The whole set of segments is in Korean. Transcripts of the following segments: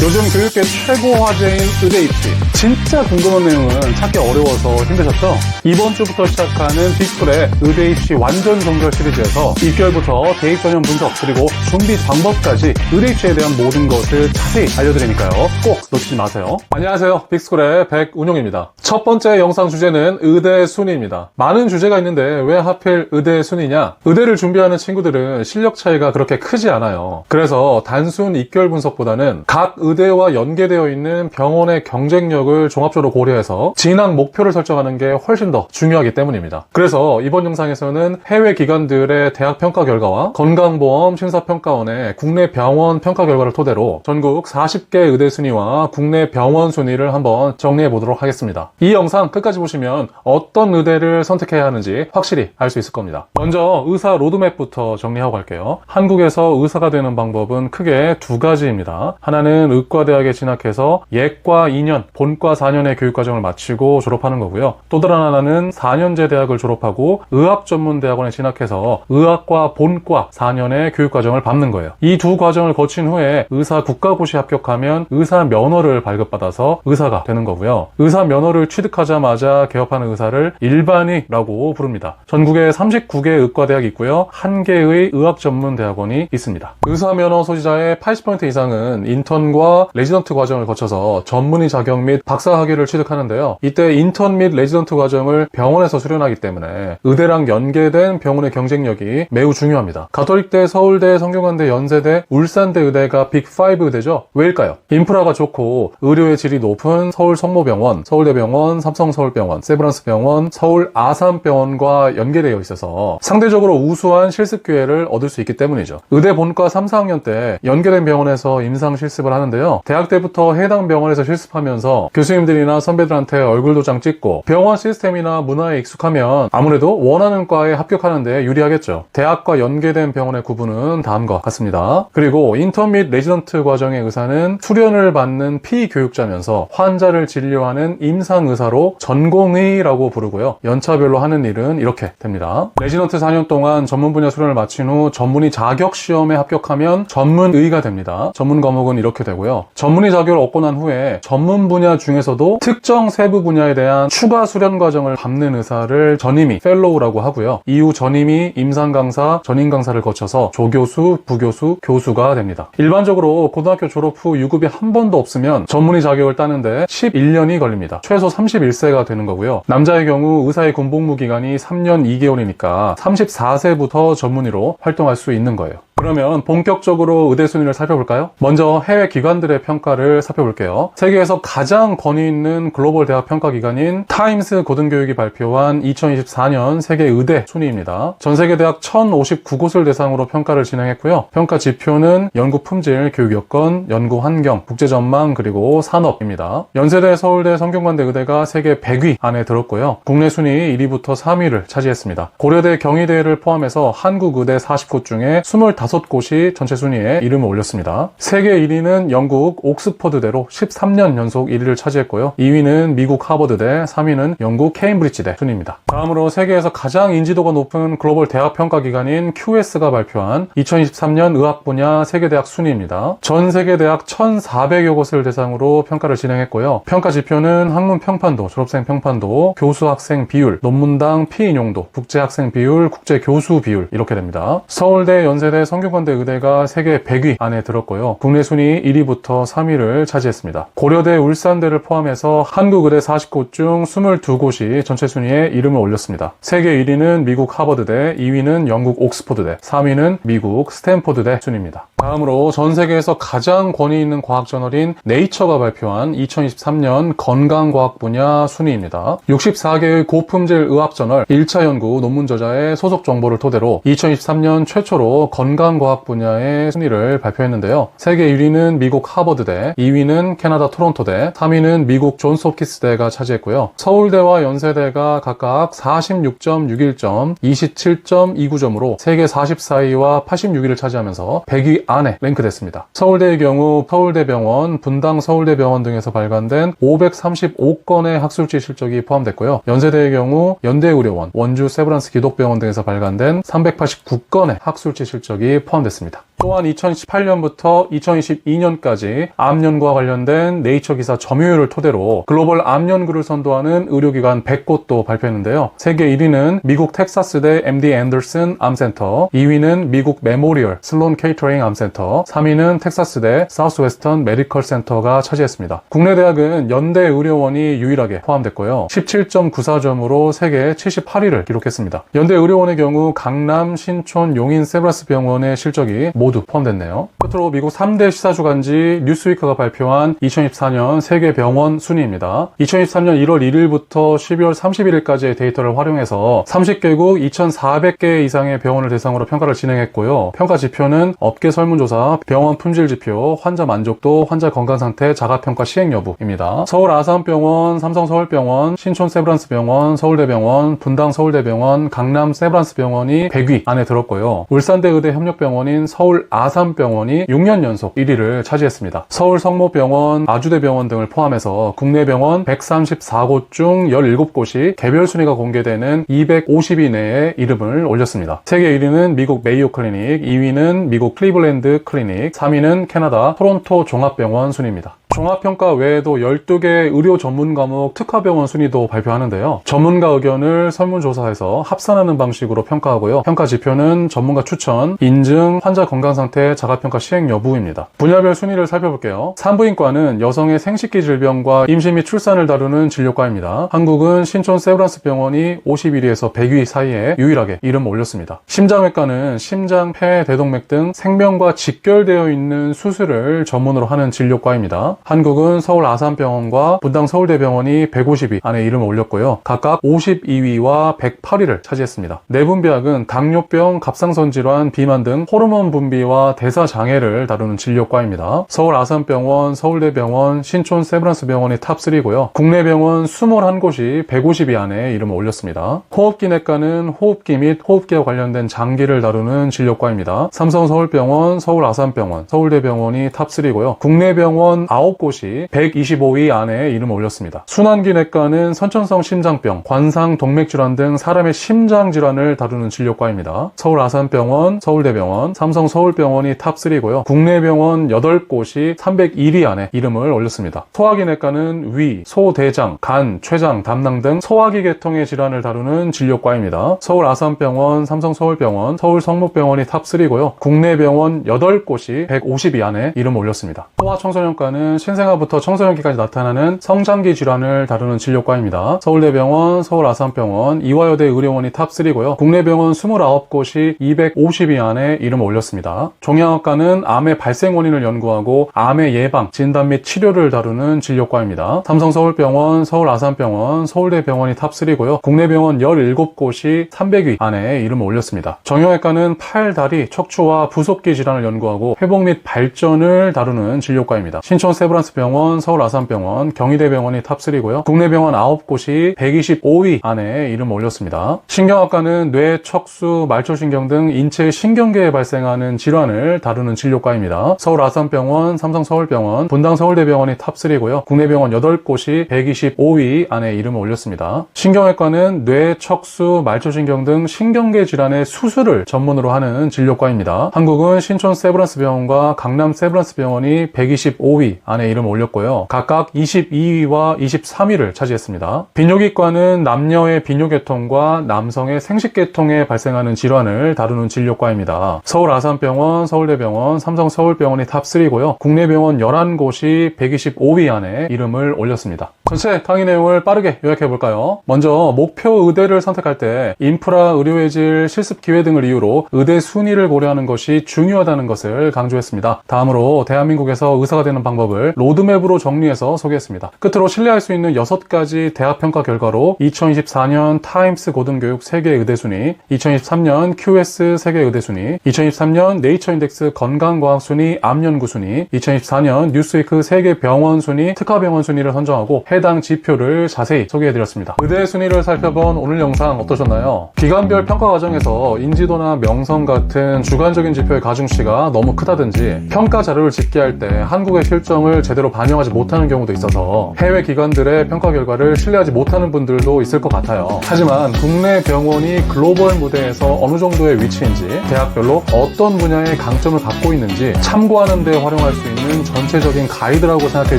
요즘 교육계 최고 화제인 의대 입시. 진짜 궁금한 내용은 찾기 어려워서 힘드셨죠? 이번 주부터 시작하는 빅스쿨의 의대 입시 완전 정결 시리즈에서 입결부터 대입 전형 분석 그리고 준비 방법까지 의대 입시에 대한 모든 것을 자세히 알려드리니까요. 꼭 놓치지 마세요. 안녕하세요. 빅스쿨의 백운용입니다. 첫 번째 영상 주제는 의대 순위입니다. 많은 주제가 있는데 왜 하필 의대 순위냐? 의대를 준비하는 친구들은 실력 차이가 그렇게 크지 않아요. 그래서 단순 입결 분석보다는 각 의대와 연계되어 있는 병원의 경쟁력을 종합적으로 고려해서 진학 목표를 설정하는 게 훨씬 더 중요하기 때문입니다. 그래서 이번 영상에서는 해외 기관들의 대학 평가 결과와 건강보험 심사평가원의 국내 병원 평가 결과를 토대로 전국 40개 의대 순위와 국내 병원 순위를 한번 정리해 보도록 하겠습니다. 이 영상 끝까지 보시면 어떤 의대를 선택해야 하는지 확실히 알 수 있을 겁니다. 먼저 의사 로드맵부터 정리하고 갈게요. 한국에서 의사가 되는 방법은 크게 두 가지입니다. 하나는 의과대학에 진학해서 예과 2년, 본과 4년의 교육과정을 마치고 졸업하는 거고요. 또 다른 하나는 4년제 대학을 졸업하고 의학전문대학원에 진학해서 의학과 본과 4년의 교육과정을 밟는 거예요. 이 두 과정을 거친 후에 의사 국가고시 합격하면 의사 면허를 발급받아서 의사가 되는 거고요. 의사 면허를 취득하자마자 개업하는 의사를 일반의라고 부릅니다. 전국에 39개 의과대학이 있고요. 1개의 의학전문대학원이 있습니다. 의사 면허 소지자의 80% 이상은 인턴과 레지던트 과정을 거쳐서 전문의 자격 및 박사학위를 취득하는데요. 이때 인턴 및 레지던트 과정을 병원에서 수련하기 때문에 의대랑 연계된 병원의 경쟁력이 매우 중요합니다. 가톨릭대, 서울대, 성균관대, 연세대, 울산대 의대가 빅5 의대죠. 왜일까요? 인프라가 좋고 의료의 질이 높은 서울 성모병원, 서울대병원, 삼성서울병원, 세브란스병원, 서울 아산병원과 연계되어 있어서 상대적으로 우수한 실습 기회를 얻을 수 있기 때문이죠. 의대 본과 3, 4학년 때 연계된 병원에서 임상 실습을 하는데요. 대학 때부터 해당 병원에서 실습하면서 교수님들이나 선배들한테 얼굴 도장 찍고 병원 시스템이나 문화에 익숙하면 아무래도 원하는 과에 합격하는 데 유리하겠죠. 대학과 연계된 병원의 구분은 다음과 같습니다. 그리고 인턴 및 레지던트 과정의 의사는 수련을 받는 피교육자면서 환자를 진료하는 임상의사로 전공의라고 부르고요. 연차별로 하는 일은 이렇게 됩니다. 레지던트 4년 동안 전문 분야 수련을 마친 후 전문의 자격 시험에 합격하면 전문의가 됩니다. 전문 과목은 이렇게 되고요. 전문의 자격을 얻고 난 후에 전문 분야 중에서도 특정 세부 분야에 대한 추가 수련 과정을 밟는 의사를 전임의, 펠로우라고 하고요. 이후 전임의, 임상 강사, 전임 강사를 거쳐서 조교수, 부교수, 교수가 됩니다. 일반적으로 고등학교 졸업 후 유급이 한 번도 없으면 전문의 자격을 따는데 11년이 걸립니다. 최소 31세가 되는 거고요. 남자의 경우 의사의 군복무 기간이 3년 2개월이니까 34세부터 전문의로 활동할 수 있는 거예요. 그러면 본격적으로 의대 순위를 살펴볼까요? 먼저 해외 기관들의 평가를 살펴볼게요. 세계에서 가장 권위 있는 글로벌 대학 평가 기관인 타임스 고등교육이 발표한 2024년 세계 의대 순위입니다. 전 세계 대학 1059곳을 대상으로 평가를 진행했고요. 평가 지표는 연구 품질, 교육 여건, 연구 환경, 국제 전망, 그리고 산업입니다. 연세대, 서울대, 성균관대 의대가 세계 100위 안에 들었고요. 국내 순위 1위부터 3위를 차지했습니다. 고려대, 경희대를 포함해서 한국 의대 40곳 중에 25곳이 전체 순위에 이름을 올렸습니다. 세계 1위는 영국 옥스퍼드대로 13년 연속 1위를 차지했고요. 2위는 미국 하버드대, 3위는 영국 케임브리지대 순입니다. 다음으로 세계에서 가장 인지도가 높은 글로벌 대학 평가 기관인 QS가 발표한 2023년 의학 분야 세계대학 순위입니다. 전 세계 대학 1,400여 곳을 대상으로 평가를 진행했고요. 평가 지표는 학문 평판도, 졸업생 평판도, 교수 학생 비율, 논문당 피인용도, 국제 학생 비율, 국제 교수 비율 이렇게 됩니다. 서울대, 연세대, 성균관대 의대가 세계 100위 안에 들었고요. 국내 순위 1위부터 3위를 차지했습니다. 고려대, 울산대를 포함해서 한국 의대 40곳 중 22곳이 전체 순위에 이름을 올렸습니다. 세계 1위는 미국 하버드대, 2위는 영국 옥스퍼드대, 3위는 미국 스탠포드대 순입니다. 다음으로 전 세계에서 가장 권위 있는 과학 저널인 네이처가 발표한 2023년 건강과학 분야 순위입니다. 64개의 고품질 의학 저널 1차 연구 논문 저자의 소속 정보를 토대로 2023년 최초로 건강과학 분야의 순위를 발표했는데요. 세계 1위는 미국 하버드대, 2위는 캐나다 토론토대, 3위는 미국 존스홉킨스대가 차지했고요. 서울대와 연세대가 각각 46.61점, 27.29점으로 세계 44위와 86위를 차지하면서 100위 안에 랭크됐습니다. 서울대의 경우 서울대병원, 분당 서울대병원 등에서 발간된 535건의 학술지 실적이 포함됐고요. 연세대의 경우 연대의료원, 원주 세브란스 기독병원 등에서 발간된 389건의 학술지 실적이 병원들이 포함됐습니다. 또한 2018년부터 2022년까지 암 연구와 관련된 네이처 기사 점유율을 토대로 글로벌 암 연구를 선도하는 의료기관 100곳도 발표했는데요. 세계 1위는 미국 텍사스대 MD 앤더슨 암센터, 2위는 미국 메모리얼 슬론 케이터링 암센터, 3위는 텍사스대 사우스웨스턴 메디컬 센터가 차지했습니다. 국내 대학은 연대 의료원이 유일하게 포함됐고요. 17.94점으로 세계 78위를 기록했습니다. 연대 의료원의 경우 강남, 신촌, 용인, 세브란스 병원의 실적이 모두 포함됐네요. 끝으로 미국 3대 시사주간지 뉴스위크가 발표한 2024년 세계 병원 순위입니다. 2023년 1월 1일부터 12월 31일까지의 데이터를 활용해서 30개국 2,400개 이상의 병원을 대상으로 평가를 진행했고요. 평가 지표는 업계 설문조사, 병원 품질 지표, 환자 만족도, 환자 건강상태, 자가평가 시행 여부입니다. 서울 아산병원, 삼성서울병원, 신촌 세브란스병원, 서울대병원, 분당 서울대병원, 강남 세브란스병원이 100위 안에 들었고요. 울산대 의대 협력병원인 서울 아산병원이 6년 연속 1위를 차지했습니다. 서울 성모병원, 아주대병원 등을 포함해서 국내 병원 134곳 중 17곳이 개별 순위가 공개되는 250위 내에 이름을 올렸습니다. 세계 1위는 미국 메이오 클리닉, 2위는 미국 클리블랜드 클리닉, 3위는 캐나다 토론토 종합병원 순위입니다. 종합평가 외에도 12개 의료 전문 과목 특화병원 순위도 발표하는데요. 전문가 의견을 설문조사해서 합산하는 방식으로 평가하고요. 평가 지표는 전문가 추천, 인증, 환자 건강상태, 자가평가 시행 여부입니다. 분야별 순위를 살펴볼게요. 산부인과는 여성의 생식기 질병과 임신 및 출산을 다루는 진료과입니다. 한국은 신촌 세브란스 병원이 51위에서 100위 사이에 유일하게 이름을 올렸습니다. 심장외과는 심장, 폐, 대동맥 등 생명과 직결되어 있는 수술을 전문으로 하는 진료과입니다. 한국은 서울 아산병원과 분당 서울대병원이 150위 안에 이름을 올렸고요. 각각 52위와 108위를 차지했습니다. 내분비학은 당뇨병, 갑상선 질환, 비만 등 호르몬 분비와 대사 장애를 다루는 진료과입니다. 서울 아산병원, 서울대병원, 신촌 세브란스병원이 탑3고요. 국내 병원 21곳이 150위 안에 이름을 올렸습니다. 호흡기내과는 호흡기 및 호흡기와 관련된 장기를 다루는 진료과입니다. 삼성서울병원, 서울 아산병원, 서울대병원이 탑3고요. 국내 병원 9곳이 125위 안에 이름을 올렸습니다. 순환기내과는 선천성 심장병, 관상, 동맥질환 등 사람의 심장 질환을 다루는 진료과입니다. 서울 아산병원, 서울대병원, 삼성 서울병원이 탑3고요. 국내 병원 8곳이 301위 안에 이름을 올렸습니다. 소화기내과는 위, 소, 대장, 간, 췌장, 담낭 등 소화기 계통의 질환을 다루는 진료과입니다. 서울 아산병원, 삼성 서울병원, 서울 성모병원이 탑3고요. 국내 병원 8곳이 150위 안에 이름을 올렸습니다. 소아청소년과는 신생아부터 청소년기까지 나타나는 성장기 질환을 다루는 진료과입니다. 서울대병원, 서울 아산병원, 이화여대 의료원이 탑3고요. 국내 병원 29곳이 250위 안에 이름을 올렸습니다. 종양학과는 암의 발생 원인을 연구하고 암의 예방, 진단 및 치료를 다루는 진료과입니다. 삼성서울병원, 서울 아산병원, 서울대병원이 탑3고요. 국내 병원 17곳이 300위 안에 이름을 올렸습니다. 정형외과는 팔, 다리, 척추와 부속기 질환을 연구하고 회복 및 발전을 다루는 진료과입니다. 신촌 세브란스병원, 서울 아산병원, 경희대병원이 탑3고요. 국내 병원 9곳이 125위 안에 이름을 올렸습니다. 신경학과는 뇌, 척수, 말초신경 등 인체 신경계에 발생하는 질환을 다루는 진료과입니다. 서울 아산병원, 삼성 서울병원, 분당 서울대병원이 탑3고요. 국내 병원 8곳이 125위 안에 이름을 올렸습니다. 신경외과는 뇌, 척수, 말초신경 등 신경계 질환의 수술을 전문으로 하는 진료과입니다. 한국은 신촌 세브란스병원과 강남 세브란스병원이 125위 안에 이름을 올렸고요. 각각 22위와 23위를 차지했습니다. 비뇨기과는 남녀의 비뇨계통과 남성의 생식계통에 발생하는 질환을 다루는 진료과입니다. 서울 아산병원, 서울대병원, 삼성 서울병원이 탑3고요. 국내 병원 11곳이 125위 안에 이름을 올렸습니다. 전체 강의 내용을 빠르게 요약해볼까요? 먼저 목표 의대를 선택할 때 인프라, 의료의 질, 실습 기회 등을 이유로 의대 순위를 고려하는 것이 중요하다는 것을 강조했습니다. 다음으로 대한민국에서 의사가 되는 방법을 로드맵으로 정리해서 소개했습니다. 끝으로 신뢰할 수 있는 6가지 대학평가 결과로 2024년 타임스 고등교육 세계 의대 순위, 2023년 QS 세계 의대 순위, 2023년 네이처 인덱스 건강과학 순위, 암연구 순위, 2024년 뉴스위크 세계 병원 순위, 특화병원 순위를 선정하고 해당 지표를 자세히 소개해드렸습니다. 의대 순위를 살펴본 오늘 영상 어떠셨나요? 기관별 평가 과정에서 인지도나 명성 같은 주관적인 지표의 가중치가 너무 크다든지 평가 자료를 집계할 때 한국의 실정을 제대로 반영하지 못하는 경우도 있어서 해외 기관들의 평가 결과를 신뢰하지 못하는 분들도 있을 것 같아요. 하지만 국내 병원이 글로벌 무대에서 어느 정도의 위치인지, 대학별로 어떤 분야의 강점을 갖고 있는지 참고하는 데 활용할 수 있는 전체적인 가이드라고 생각해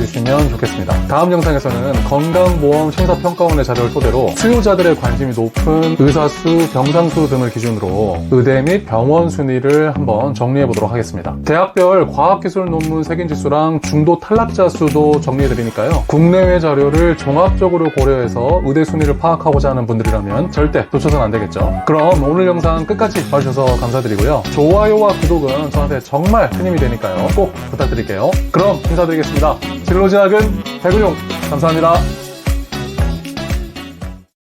주시면 좋겠습니다. 다음 영상에서는 건강보험심사평가원의 자료를 토대로 수요자들의 관심이 높은 의사수, 병상수 등을 기준으로 의대 및 병원 순위를 한번 정리해 보도록 하겠습니다. 대학별 과학기술 논문 색인지수랑 중도 탈락자 수도 정리해 드리니까요. 국내외 자료를 종합적으로 고려해서 의대 순위를 파악하고자 하는 분들이라면 절대 놓쳐서는 안 되겠죠. 그럼 오늘 영상 끝까지 봐주셔서 감사드리고요. 좋아요와 구독은 저한테 정말 큰 힘이 되니까요. 꼭 부탁드릴게요. 그럼 인사드리겠습니다. 진로제약은 백은용 감사합니다.